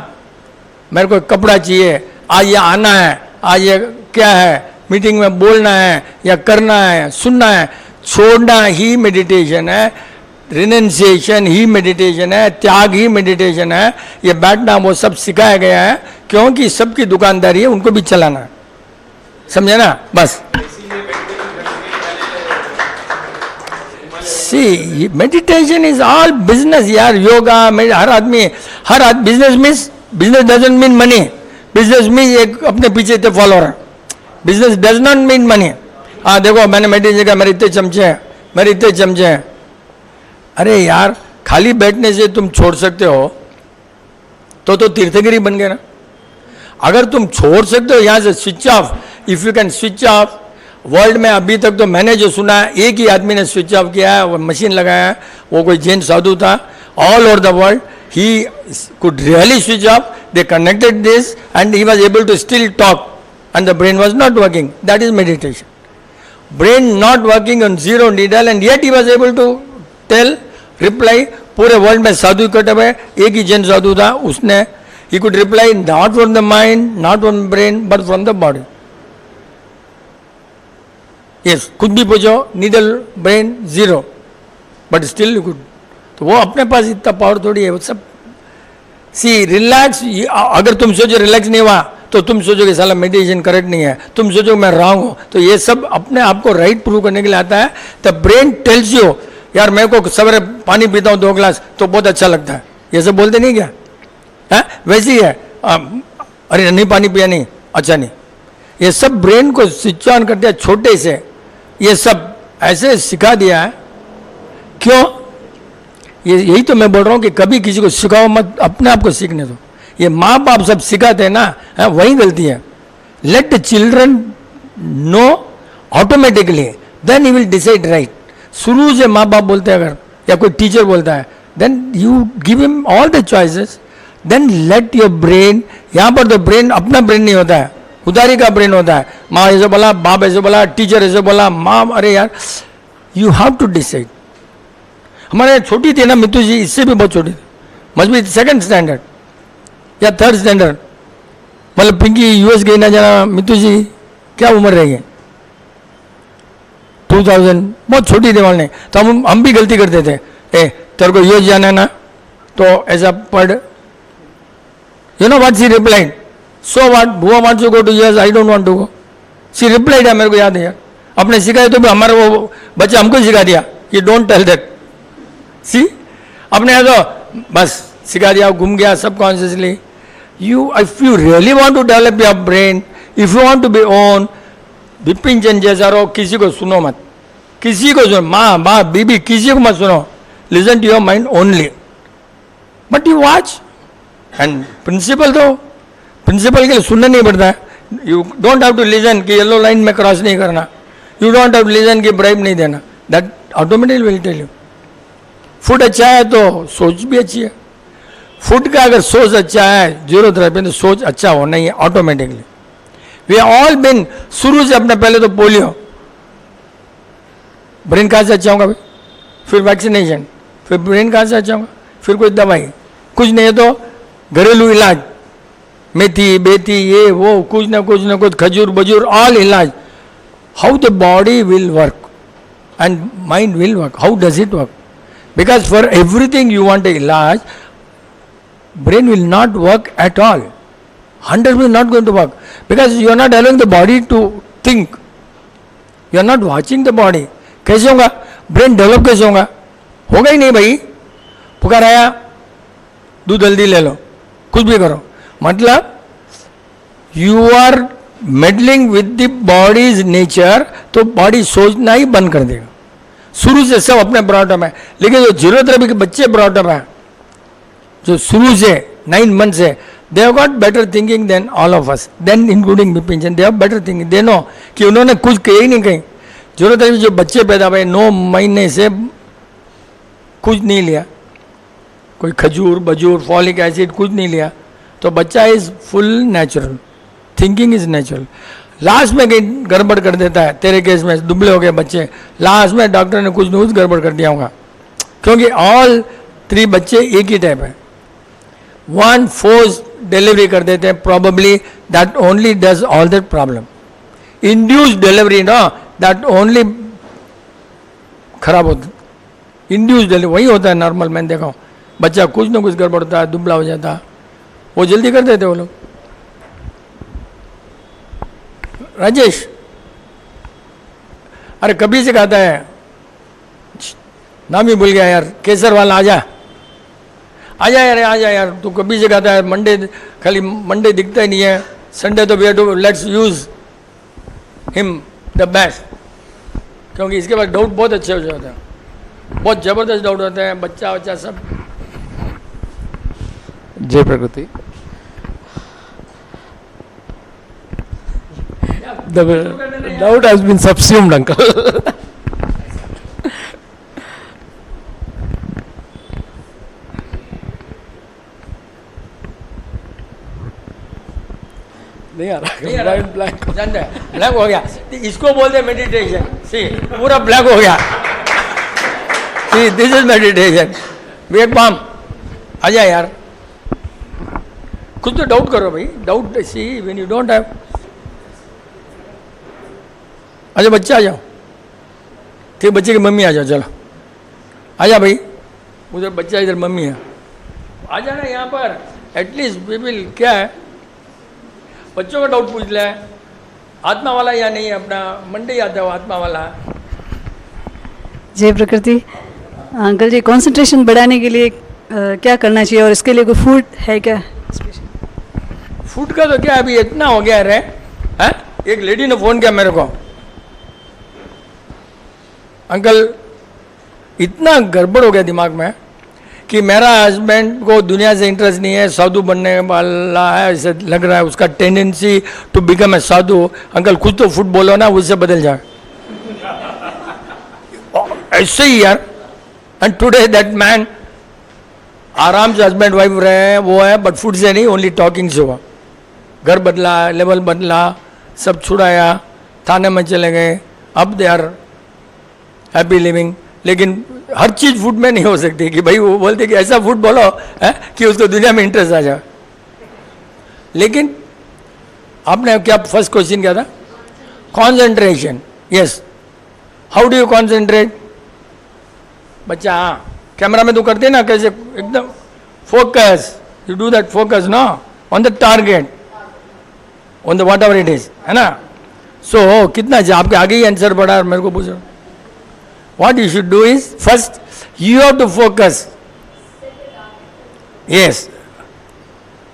मेरे को कपड़ा चाहिए, आज ये आना है, आज ये क्या है, मीटिंग में बोलना है या करना है, सुनना है, छोड़ना ही मेडिटेशन है। रिनंसिएशन ही मेडिटेशन है, त्याग ही मेडिटेशन है। ये बैठना वो सब सिखाया गया है, क्योंकि सबकी दुकानदारी है, उनको भी चलाना है, समझे ना? बस सी मेडिटेशन इज ऑल बिजनेस यार। योगा में हर आदमी business means business doesn't mean money, business mean एक अपने पीछे इतने फॉलोअर है, business does not mean money. हाँ देखो मैंने मेडिटेशन किया, मेरे इतने चमचे हैं, मेरे इतने चमचे हैं। अरे यार खाली बैठने से तुम छोड़ सकते हो तो तीर्थगिरी बन गए ना। अगर तुम छोड़ सकते हो यहाँ से switch off, if you can switch off, world में अभी तक तो मैंने जो सुना है एक ही आदमी ने स्विच ऑफ किया है, वो मशीन लगाया है, वो कोई जैन साधु था। All over the world he could really switch off, they connected this and he was able to still talk and the brain was not working, that is meditation. Brain not working on zero needle and yet he was able to tell reply. पूरे world में साधु इकट्ठे हुए, एक ही जैन साधु था, उसने he could reply not from the mind, not from the brain, but from the body. Yes, कुछ भी पूछो, needle, brain, zero, but still you could. तो वो अपने पास इतना पावर थोड़ी है, वो सब सी रिलैक्स। अगर तुम सोचो रिलैक्स नहीं हुआ तो तुम सोचो कि साला मेडिटेशन करेक्ट नहीं है, तुम सोचो मैं रॉन्ग हूँ। तो ये सब अपने आप को राइट प्रूव करने के लिए आता है। द ब्रेन टेल्स यू यार मेरे को सवेरे पानी पीता हूँ 2 गिलास तो बहुत अच्छा लगता है, ये सब बोलते नहीं क्या है? वैसे ही है, अरे नहीं पानी पिया नहीं अच्छा नहीं, ये सब ब्रेन को स्विच ऑन कर दिया छोटे से, ये सब ऐसे सिखा दिया है। क्यों? यही तो मैं बोल रहा हूँ कि कभी किसी को सिखाओ मत, अपने आप को सीखने दो। ये माँ बाप सब सिखाते हैं ना, वही गलती है। Let the children know automatically, then he will decide right. शुरू से माँ बाप बोलते हैं अगर, या कोई टीचर बोलता है, then you give him all the choices, then let your brain. यहाँ पर तो ब्रेन अपना ब्रेन नहीं होता है, उधारी का ब्रेन होता है। माँ ऐसे बोला, बाप ऐसे बोला, टीचर ऐसे बोला, माँ, अरे यार यू हैव टू डिसाइड। हमारे छोटी थी ना मितू जी, इससे भी बहुत छोटी थी, मस्ट बी 2nd स्टैंडर्ड या 3rd स्टैंडर्ड। मतलब पिंकी यूएस गई ना जाना, मितू जी क्या उम्र रही है 2000, बहुत छोटी थी वाले। तो हम भी गलती करते थे, ए तेरे को यूएस जाना है ना तो ऐसा पढ़। You know what she replied, so what, बुआ wants to go to US, I don't want to go. She replied है, मेरे को याद है यार, अपने सिखाए तो भी हमारा वो बच्चा हमको सिखा दिया कि डोंट टेल दैट। सी अपने तो बस सिखा दिया, घूम गया सब consciously. You if you really want to develop your brain, if you want to be own, Vipin Chand जैसा रहो, किसी को सुनो मत, किसी को सुनो, माँ बाप बीबी किसी को मत सुनो, listen to your mind only, but you watch. And principal तो प्रिंसिपल के लिए सुनना नहीं पड़ता है। You don't have to listen कि येलो लाइन में क्रॉस नहीं करना, you don't have to listen कि ब्राइब नहीं देना, that automatically will tell you. Food अच्छा है तो सोच भी अच्छी है। फूड का अगर सोच अच्छा है, जीरो थेरेपी तो सोच अच्छा होना ही है ऑटोमेटिकली। वी ऑल बिन, शुरू से अपने पहले तो पोलियो, ब्रेन कहाँ से अच्छा होगा भाई, फिर वैक्सीनेशन, फिर ब्रेन कहाँ से अच्छा होगा, फिर कोई दवाई कुछ नहीं है तो घरेलू इलाज, मेथी बेथी ये वो कुछ ना कुछ खजूर बजूर, ऑल इलाज। How the body will work and mind will work, how does it work? Because for everything you want a illaj, brain will not work at all. 100% not going to work because you are not allowing the body to think. You are not watching the body. कैसे होगा brain develop? कैसे होगा? होगा ही नहीं भाई। पुकार आया, दूध हल्दी ले लो, कुछ भी करो, मतलब you are meddling with the body's nature, तो बॉडी सोचना ही बंद कर देगा। शुरू से सब अपने ब्रॉडअप है, लेकिन जो जीरो थेरेपी के बच्चे ब्रॉडअप है, जो शुरू से 9 मंथ से, they have got better thinking than all of us, then including Vipin Chand, they have better thinking, they know कि उन्होंने कुछ कही ही नहीं कहीं। जीरो थेरेपी जो बच्चे पैदा हुए 9 महीने से कुछ नहीं लिया, कोई खजूर बजूर फॉलिक एसिड कुछ नहीं लिया, तो बच्चा is full natural, thinking is natural. Last में कहीं गड़बड़ कर देता है, तेरे केस में दुबले हो गए बच्चे, लास्ट में डॉक्टर ने कुछ न कुछ गड़बड़ कर दिया होगा, क्योंकि ऑल 3 बच्चे एक ही टाइप है। 1 फोर्स डिलीवरी कर देते हैं, probably that only does all that problem. Induced delivery ना, दैट ओनली खराब होता, इंड्यूस्ड डिलीवरी वही होता है नॉर्मल। मैंने देखा हूँ बच्चा कुछ ना कुछ गड़बड़ होता है, दुबला हो जाता है, वो जल्दी कर देते वो लोग। राजेश, अरे कभी से कहता है, नाम ही भूल गया यार, केसर वाला आजा, आ जा यार, आ जा यार, तू कभी सिखाता है, मंडे खाली मंडे दिखता ही नहीं है, संडे तो we have to let's use him the best, क्योंकि इसके बाद डाउट बहुत अच्छे हो जाते हैं, बहुत ज़बरदस्त डाउट होते हैं, बच्चा बच्चा सब। जय प्रकृति। The doubt has been subsumed, uncle. नहीं आ रहा, ब्लैंक जानते हैं ब्लैक हो गया, इसको बोलते हैं मेडिटेशन। सी पूरा ब्लैक हो गया, see this is meditation. Wet palm, आ जा यार, खुद तो डाउट करो भाई, doubt see when you don't have. अच्छा बच्चा आ जाओ, ठीक, बच्चे की मम्मी आ जाओ, चलो आ जा भाई, उधर बच्चा इधर मम्मी है, आ जाना यहाँ पर एटलीस्ट पीपल। क्या है, बच्चों का डाउट पूछ ले, आत्मा वाला या नहीं है, अपना मंडे आता है वो आत्मा वाला। जय प्रकृति। अंकल जी, कंसंट्रेशन बढ़ाने के लिए क्या करना चाहिए और इसके लिए कोई फूड है क्या स्पेशल? फूड का तो क्या अभी इतना हो गया रे, है? एक लेडी ने फ़ोन किया मेरे को, अंकल इतना गड़बड़ हो गया दिमाग में कि मेरा हस्बैंड को दुनिया से इंटरेस्ट नहीं है, साधु बनने वाला है, ऐसे लग रहा है, उसका टेंडेंसी टू बिकम ए साधु। अंकल कुछ तो फुट बोलो ना, उससे बदल जाए ऐसे ही यार। एंड टुडे दैट मैन आराम से हस्बैंड वाइफ रहे, वो है, बट फूड से नहीं, ओनली टॉकिंग से हुआ। घर बदला, लेवल बदला, सब छुड़ाया, थाने में चले गए, अब दे आर हैप्पी लिविंग। लेकिन हर चीज़ फूड में नहीं हो सकती कि भाई वो बोलते कि ऐसा फूड बोलो है कि उसको दुनिया में इंटरेस्ट आ जाए। लेकिन आपने क्या फर्स्ट क्वेश्चन क्या था? Concentration. Yes, how do you concentrate? बच्चा हाँ, कैमरा में तो करते ना कैसे, एकदम focus, you do that focus know on the target, on the what ever it is, है ना। सो कितना आपके आगे ही आंसर पड़ा और मेरे को पूछो। What you should do is, first you have to focus. Yes,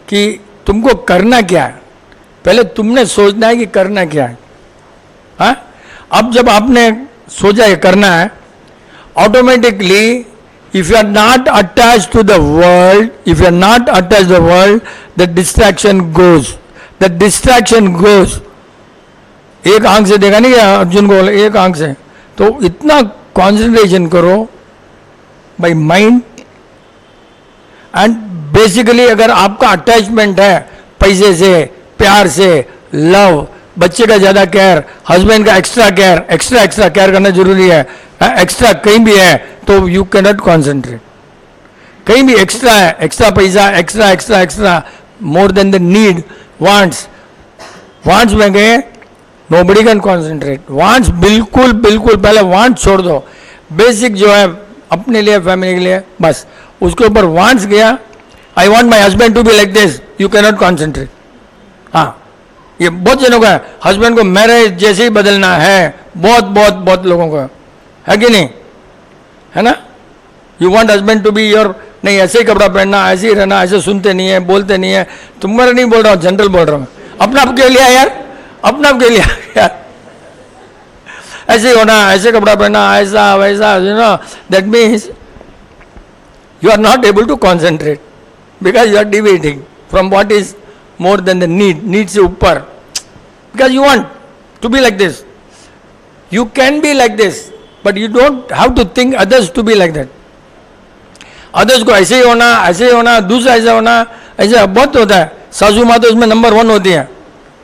कि तुमको करना क्या है, पहले तुमने सोचना है कि करना क्या है। हाँ, अब जब आपने सोचा है करना है, automatically if you are not attach to the world, if you are not attach the world, the distraction goes, the distraction goes. एक आंख से देखा नहीं क्या अर्जुन को, एक आंख से, तो इतना कॉन्सेंट्रेशन करो बाय माइंड। एंड बेसिकली अगर आपका अटैचमेंट है पैसे से, प्यार से, लव, बच्चे का ज़्यादा केयर, हस्बैंड का एक्स्ट्रा केयर, एक्स्ट्रा केयर करना जरूरी है, एक्स्ट्रा कहीं भी है तो यू कैन नॉट कॉन्सेंट्रेट। कहीं भी एक्स्ट्रा है, एक्स्ट्रा पैसा, extra more than the need, wants में गए, नोबडी कैन कॉन्सेंट्रेट। वांट्स बिल्कुल पहले वांट्स छोड़ दो, बेसिक जो है अपने लिए, फैमिली के लिए, बस उसके ऊपर वांट्स गया, I want my husband to be like this, you can not concentrate. हाँ, ये बहुत जनों का है, हस्बैंड को मेरे जैसे ही बदलना है, बहुत लोगों का है कि नहीं, है ना। You want husband to be your, नहीं ऐसे ही कपड़ा पहनना, ऐसे ही रहना, ऐसे सुनते नहीं है, बोलते नहीं है, तुम्हारा नहीं बोल रहा हूँ, जनरल बोल रहा हूँ, अपना आप के लिए यार, अपना के लिए यार, ऐसे होना, ऐसे कपड़ा पहनना, ऐसा वैसा, you know, that means you are not able to concentrate because you are deviating from what is more than the need से ऊपर, because you want to be like this, you can be like this, but you don't have to think others to be like that. Others को ऐसे ही होना, दूसरा ऐसा होना, ऐसा बहुत होता है। सासू माँ तो इसमें नंबर 1 होती है।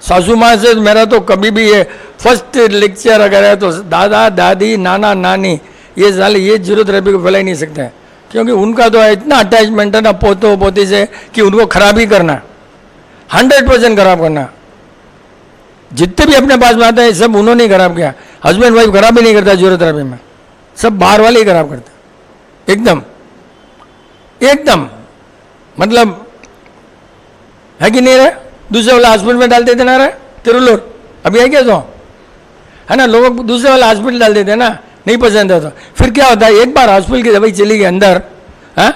सासू माँ से मेरा तो कभी भी ये फर्स्ट लेक्चर अगर है तो दादा दादी नाना नानी ये साले ये जीरोथेरेपी को फैला ही नहीं सकते हैं, क्योंकि उनका तो इतना अटैचमेंट है ना पोतो पोती से कि उनको खराब ही करना, 100% खराब करना। जितने भी अपने पास में आते हैं सब उन्होंने ही खराब किया। हस्बैंड वाइफ खराब ही नहीं करता जीरोथेरेपी में, सब बाहर वाले ही खराब करते एकदम मतलब है कि नहीं रहे, दूसरे वाला हॉस्पिटल में डाल देते ना रहे, तिरुलूर अभी है क्या तो, है ना, लोगों को दूसरे वाला हॉस्पिटल डाल देते ना, नहीं पसंद है तो फिर क्या होता है, एक बार हॉस्पिटल की दवाई चली गई अंदर, हाँ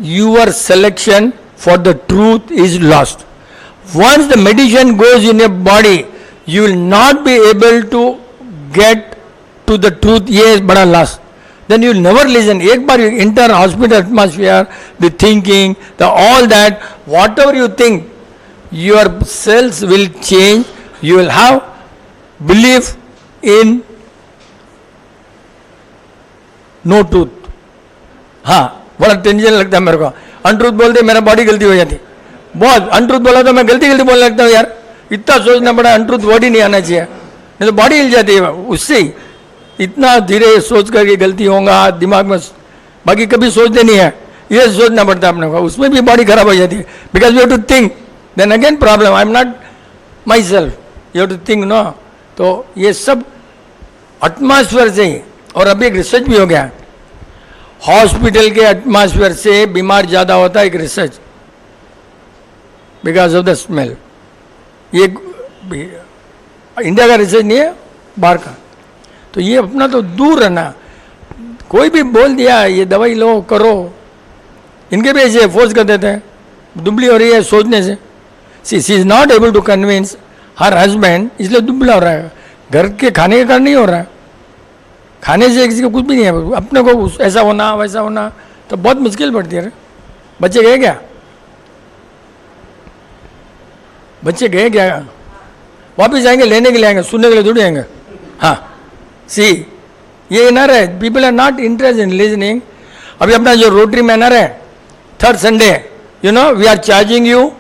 your selection for the truth is lost. Once the medicine goes in your body, you will not be able to get to the truth. Ye bada loss. Then you will never listen. Ek bar you enter hospital atmosphere, the thinking, the all that, whatever you think, your cells will change. You will have belief in no truth. हाँ, बड़ा tension लगता है मेरे को. Untruth बोलते मेरा body गलती हो जाती. बहुत अनट्रूथ बोला तो मैं गलती बोलने लगता हूँ यार. इतना सोचना पड़ा, अनट्रूथ बॉडी नहीं आना चाहिए, नहीं तो बॉडी हिल जाती है उससे ही. इतना धीरे सोच करके गलती होगा दिमाग में, बाकी कभी सोचते नहीं है, ये सोचना पड़ता है अपने को, उसमें भी बॉडी खराब हो जाती है. Because you have to think, then again problem. I am not myself, you have to think no. तो ये सब एटमॉस्फेयर से ही. और अभी एक रिसर्च भी हो गया, हॉस्पिटल के एटमॉस्फेयर से बीमार ज़्यादा होता है. एक research, because of the smell. ये इंडिया का रिसर्च नहीं है, बाहर का. तो ये अपना तो दूर रहना. कोई भी बोल दिया ये दवाई लो करो, इनके भी ऐसे फोर्स कर देते हैं. दुबली हो रही है सोचने से. She is not able to convince her husband, इसलिए दुबला हो रहा है. घर के खाने के कारण नहीं हो रहा है. खाने से किसी को कुछ भी नहीं है. अपने को ऐसा होना वैसा होना तो बहुत मुश्किल पड़ती है. बच्चे गए क्या? बच्चे गए क्या? वापिस आएंगे लेने के लिए, आएंगे सुनने के लिए थोड़ी आएंगे. हाँ सी ये ना रहे, people are not interest in listening. अभी अपना जो रोटरी मैनर है, third Sunday, you know we are charging you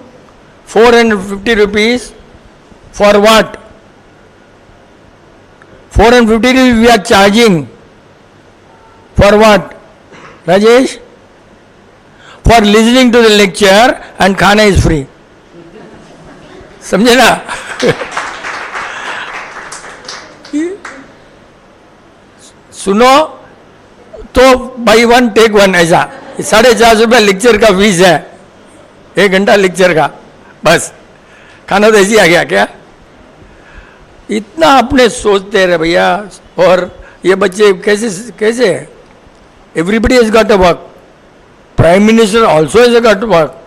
450 rupees. For what? 450 rupees we are charging. For what? Rajesh? For listening to the lecture and खाना is free. समझे ना? सुनो तो by one take one, ऐसा 450 रुपये lecture का fees है, 1 घंटा लेक्चर का. बस खाना तो ऐसे ही आ गया क्या? इतना अपने सोचते रहे भैया. और ये बच्चे कैसे कैसे, everybody has got a work. Prime minister also has got work.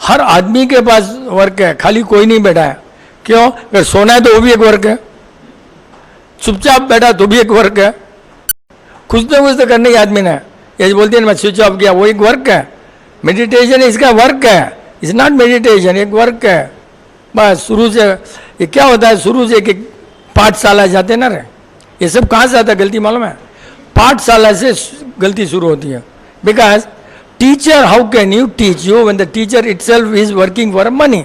हर आदमी के पास वर्क है, खाली कोई नहीं बैठा है. क्यों? अगर सोना है तो वो भी एक वर्क है, चुपचाप बैठा तो भी एक वर्क है. कुछ ना कुछ तो करने ही आदमी ने. ये बोलते हैं मैं स्विच ऑफ किया, वो एक वर्क है. मेडिटेशन इसका वर्क है, इट्स नॉट मेडिटेशन, एक वर्क है. बस शुरू से ये क्या होता है, शुरू से एक पाठशाला जाते ना रे. ये सब कहाँ से आता है गलती मालूम है? पाठशाला से गलती शुरू होती है. Because teacher, how can you teach you when the teacher itself is working for money?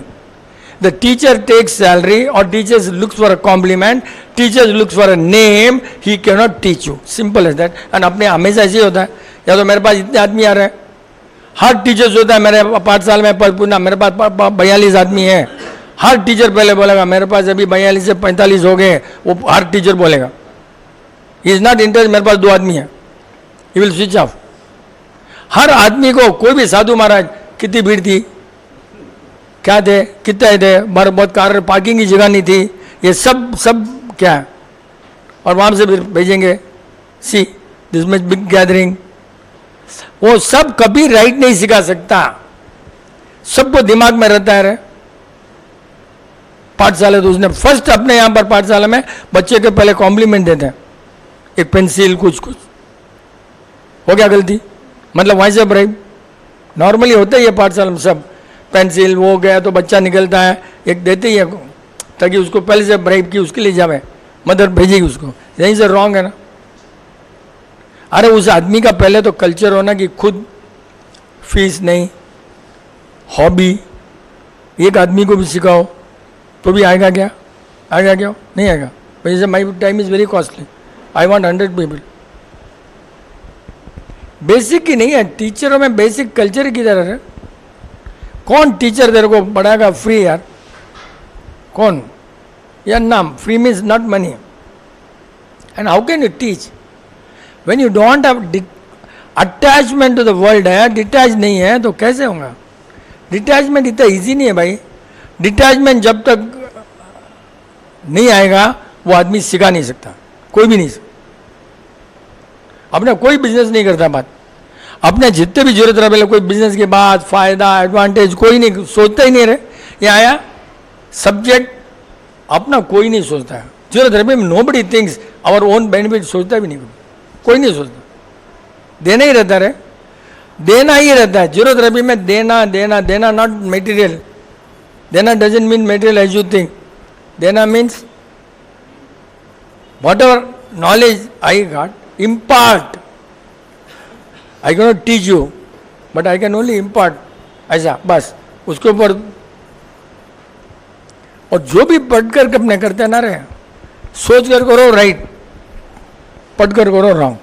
The teacher takes salary और teachers looks for a compliment, teachers looks for a name. He can not teach you, simple as that. And अपने हमेशा ऐसे ही होता है. या तो मेरे पास इतने आदमी आ रहे हैं, हर टीचर्स होता है मेरे पाठशाला में पूर्णा मेरे पास 42 आदमी है. हर टीचर पहले बोलेगा मेरे पास अभी 42 से 45 हो गए. वो हर टीचर बोलेगा. ही इज नॉट इंटरेस्ट, मेरे पास 2 आदमी है, ही विल स्विच ऑफ. हर आदमी को, कोई भी साधु महाराज, कितनी भीड़ थी, क्या थे, कितने थे, बहुत कार पार्किंग की जगह नहीं थी, ये सब क्या है. और वहाँ से फिर भेजेंगे see this much big gathering. वो सब कभी राइट नहीं सिखा सकता. सबको दिमाग में रहता है. पाठशाला तो उसने फर्स्ट अपने यहाँ पर पाठशाला में बच्चे के पहले कॉम्प्लीमेंट देते हैं, एक पेंसिल कुछ कुछ. हो गया गलती, मतलब वहीं से ब्राइब नॉर्मली होता ही है पाठशाला में. सब पेंसिल वो गया तो बच्चा निकलता है, एक देते ही है ताकि उसको पहले से ब्राइब की उसके लिए जावे, मदर भेजेगी उसको. यहीं से रॉन्ग है ना. अरे उस आदमी का पहले तो कल्चर होना कि खुद फीस नहीं, हॉबी. एक आदमी को भी सिखाओ तो भी आएगा क्या? आएगा क्या? नहीं आएगा. वैसे my time is very costly, I want 100 people. Basic ही नहीं है. टीचरों में बेसिक कल्चर किधर है? कौन टीचर तेरे को पढ़ाएगा फ्री यार? कौन? यार नाम free means not money. And how can you teach when you don't have attachment to the world? है डिटैच नहीं है तो कैसे होगा? डिटैचमेंट इतना ईजी नहीं है भाई. डिटैचमेंट जब तक नहीं आएगा वो आदमी सिखा नहीं सकता, कोई भी नहीं सकता. अपने कोई बिजनेस नहीं करता बात. अपने जितने भी जरूरत रहे, कोई बिजनेस के बाद फायदा एडवांटेज कोई नहीं सोचता ही नहीं रहे। ये आया सब्जेक्ट अपना कोई नहीं सोचता है, जरूरत रहे nobody things our own benefit सोचता भी नहीं, कोई नहीं सोचता, देना ही रहता है, देना ही रहता है। जरूरत रहे में देना देना देना, नॉट मेटीरियल। देना doesn't mean material as you think. देना means whatever knowledge I got, impart. I can not teach you but I can only impart, ऐसा बस उसके ऊपर। और जो भी पढ़कर अपने करते ना रहे, सोच कर करो राइट, पढ़कर करो रॉन्ग।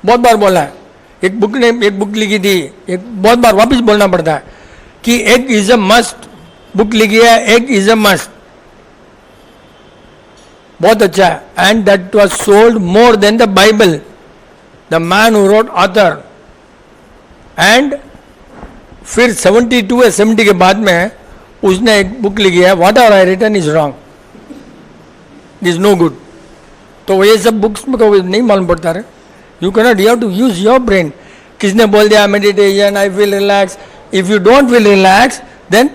बहुत बार बोला है, एक बुक ने एक बुक लिखी थी, एक बहुत बार वापस बोलना पड़ता है कि एक इज अ मस्ट बुक लिखी है, एक इज अ मस्ट, बहुत अच्छा है। And that was sold more than the Bible, the man who wrote author. And फिर 72 या 70 के बाद में उसने एक बुक लिखी है, what our I written is wrong, is no good. तो ये सब बुक्स में को नहीं मालूम पड़ता है। You can not, you have to use your brain. किसने बोल दिया meditation, I feel relax, if you don't feel relax then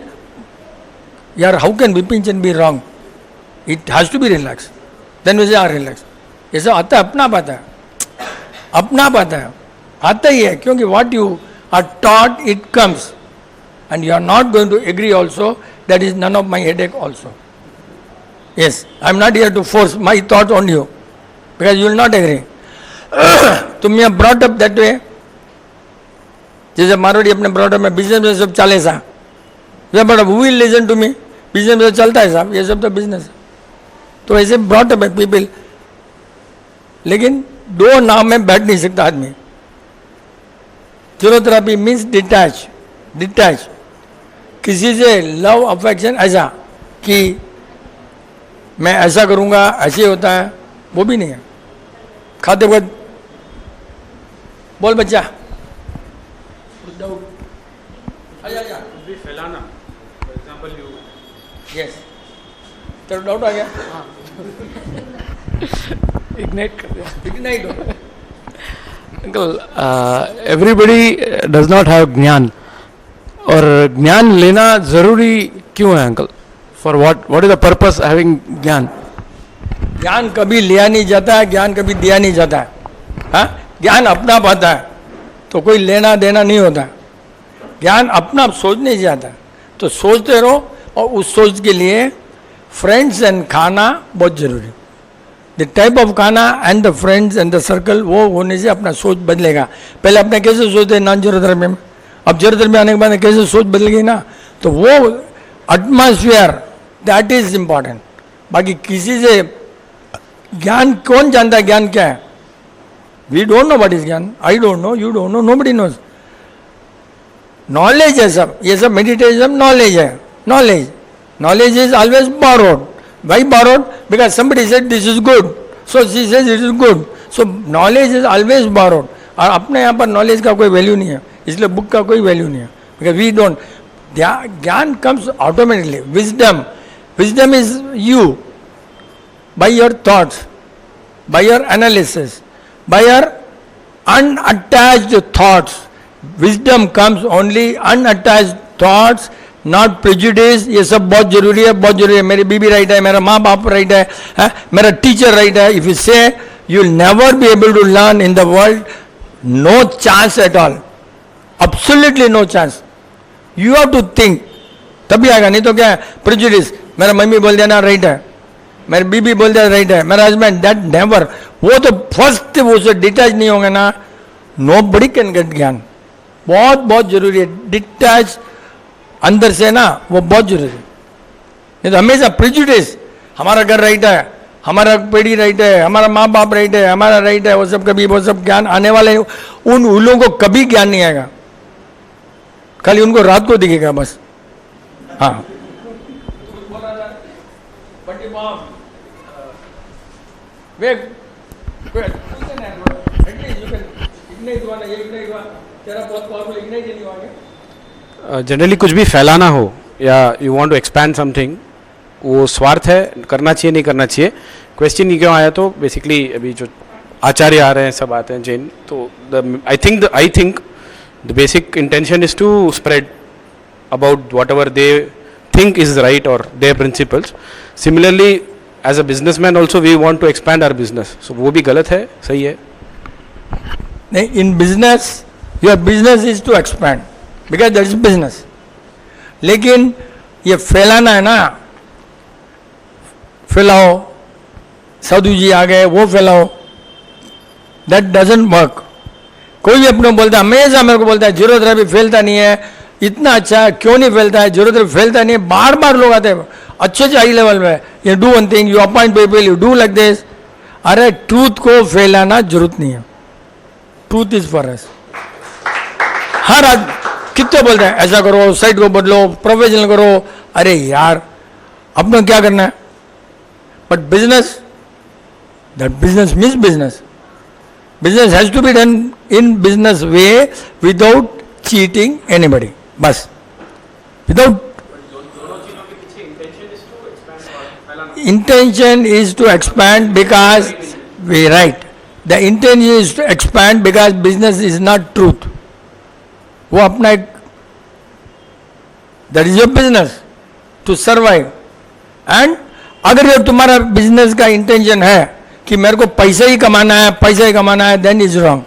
यार how can Vipin Chand be wrong, it has to be relax, then we are relax. ये सब आता है, अपना पाता है, अपना पाता है, आता ही है, क्योंकि what you are taught it comes and you are not going to agree also, that is none of my headache also. Yes, I am not here to force my thoughts on you because you will not agree. तुम यहाँ brought up that way, जैसे मारवाड़ी अपने brought up में business में सब चले सा, but who will listen to me? Business में चलता है साहब, ये सब तो बिजनेस है, तो ऐसे brought up है people। लेकिन दो नाव में बैठ नहीं सकता आदमी। थेरेपी मीन्स डिटैच, डिटैच किसी से लव अफेक्शन ऐसा कि मैं ऐसा करूंगा ऐसे होता है, वो भी नहीं है। खाते वक्त बोल बच्चा, फैलाना, फॉर एग्जांपल यू, यस, तेरा डाउट आ गया, इग्नाइट कर दिया। इग्नाइट हो। Uncle, everybody does not have ज्ञान, और ज्ञान लेना जरूरी क्यों है uncle? For what is the purpose having ज्ञान? ज्ञान कभी लिया नहीं जाता है, ज्ञान कभी दिया नहीं जाता है। हाँ, ज्ञान अपना पाता है, तो कोई लेना देना नहीं होता। ज्ञान अपना सोचने से आता है, तो सोचते रहो, और उस सोच के लिए फ्रेंड्स एंड खाना बहुत जरूरी। द टाइप ऑफ खाना and the friends and the circle, वो होने से अपना सोच बदलेगा। पहले अपने कैसे सोचते नॉन जरूरत में, अब जरूरत में आने के बाद कैसे सोच बदल गई ना, तो वो एटमॉस्फेयर दैट इज इंपॉर्टेंट। बाकी किसी से ज्ञान कौन जानता है ज्ञान क्या है? We don't know what is gyan, I don't know, you don't know, nobody knows. Knowledge है सब, ये सब मेडिटेशन नॉलेज है। Knowledge, knowledge is always borrowed. Why borrowed? Because somebody said this is good, so she says it is good, so knowledge is always borrowed. और अपने यहाँ पर knowledge का कोई वैल्यू नहीं है, इसलिए बुक का कोई वैल्यू नहीं है, बिकॉज वी डोंट। ज्ञान comes automatically. Wisdom, wisdom is you by your thoughts, by your analysis, by your unattached thoughts. Wisdom comes only unattached thoughts, not prejudice. ये सब बहुत जरूरी है, बहुत जरूरी है। मेरी बीबी राइट है, मेरा माँ बाप राइट है, मेरा टीचर राइट है। If you say you will never be able to learn in the world, no chance at all, absolutely no chance. You have to think, तभी आएगा, नहीं तो क्या है prejudice। मेरा मम्मी बोल दिया ना राइट है, मेरी बीबी बोल दिया राइट है, मेरा हस्बैंड, दैट नेवर। वो तो फर्स्ट वो से डिटैच नहीं होंगे ना, नो बडी कैन गेट ज्ञान। बहुत बहुत जरूरी है डिटैच अंदर से ना, वो बहुत जरूरी है। नहीं तो हमेशा प्रेजुडिस, हमारा घर राइट है, हमारा पीढ़ी राइट है, हमारा माँ बाप राइट है, हमारा राइट है, वो सब कभी वो सब ज्ञान आने वाले उन उलों को कभी ज्ञान नहीं आएगा, खाली उनको रात को दिखेगा बस। हाँ, जनरली कुछ भी फैलाना हो या you want to expand something, वो स्वार्थ है, करना चाहिए नहीं करना चाहिए। क्वेश्चन ये क्यों आया, तो बेसिकली अभी जो आचार्य आ रहे हैं, सब आते हैं जैन, तो I think the basic intention is to spread about whatever they think is right और their principles. Similarly as a businessman also we want to expand our business. So वो भी गलत है, सही है? नहीं, in business your business is to expand because that is business. लेकिन ये फैलाना है ना, फैलाओ, साधु जी आ गए वो फैलाओ, दैट डजंट वर्क. कोई भी अपने बोलता है, हमेशा मेरे को बोलता है जीरोथेरेपी फैलता नहीं है, इतना अच्छा है, क्यों नहीं फैलता है, जीरोथेरेपी फैलता नहीं है. बार बार लोग आते हैं अच्छे से हाई लेवल में, you do one thing, you appoint people, you do like this. अरे ट्रूथ को फैलाना जरूरत नहीं है. Truth is for us. हर आदमी कितने बोलते हैं ऐसा करो, साइट को बदलो, प्रोफेशनल करो. अरे यार अपने क्या करना है. But business, that business means business. Business has to be done in business way without cheating anybody. बस without. Intention is to expand because we right. The intention is to expand because business is not truth. वो अपना एक, that is your business to survive. And अगर ये तुम्हारा business का intention है कि मेरे को पैसा ही कमाना है, पैसा ही कमाना है, देन इज रॉन्ग.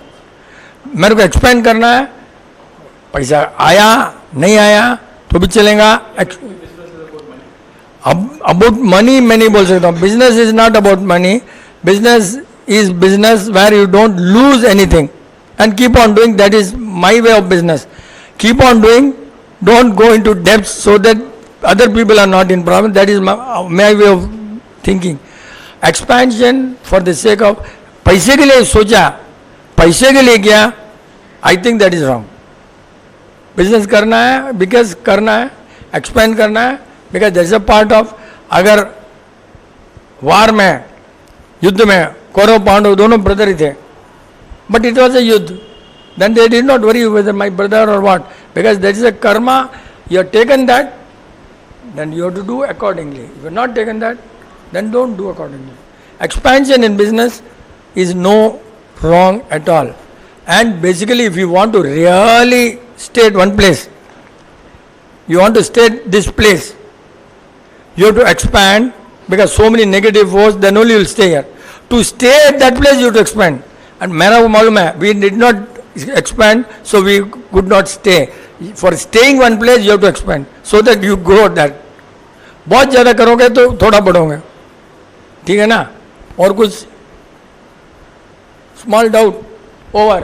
मेरे को एक्सपेंड करना है, पैसा आया नहीं आया तो भी चलेगा. अबाउट मनी मैं नहीं बोल सकता हूँ. Business is not about money. Business is business where you don't lose anything and keep on doing. That is my way of business. Keep on doing, don't go into depth so that other people are not in problem. That is my way of thinking. Expansion for the sake of पैसे के लिए सोचा, पैसे के लिए किया, I think that is wrong. Business करना है बिकॉज करना है, एक्सपेंड करना है because that is a part of. अगर वार में, युद्ध में कौरव पांडव दोनों ब्रदर ही थे, but it was a yuddh, then they did not worry whether my brother और what, because that is a karma. You have taken that, then you have to do accordingly. If you not taken that, then don't do accordingly. Expansion in business is no wrong at all. And basically if you want to really stay at one place, you want to stay at this place, you have to expand because so many negative forces, then only you will stay here. To stay at that place you have to expand. And मेरा वो मालूम है, we did not expand so we could not stay. For staying one place you have to expand so that you grow that. बहुत ज़्यादा करोगे तो थोड़ा बढ़ोगे, ठीक है ना. और कुछ स्मॉल डाउट ओवर.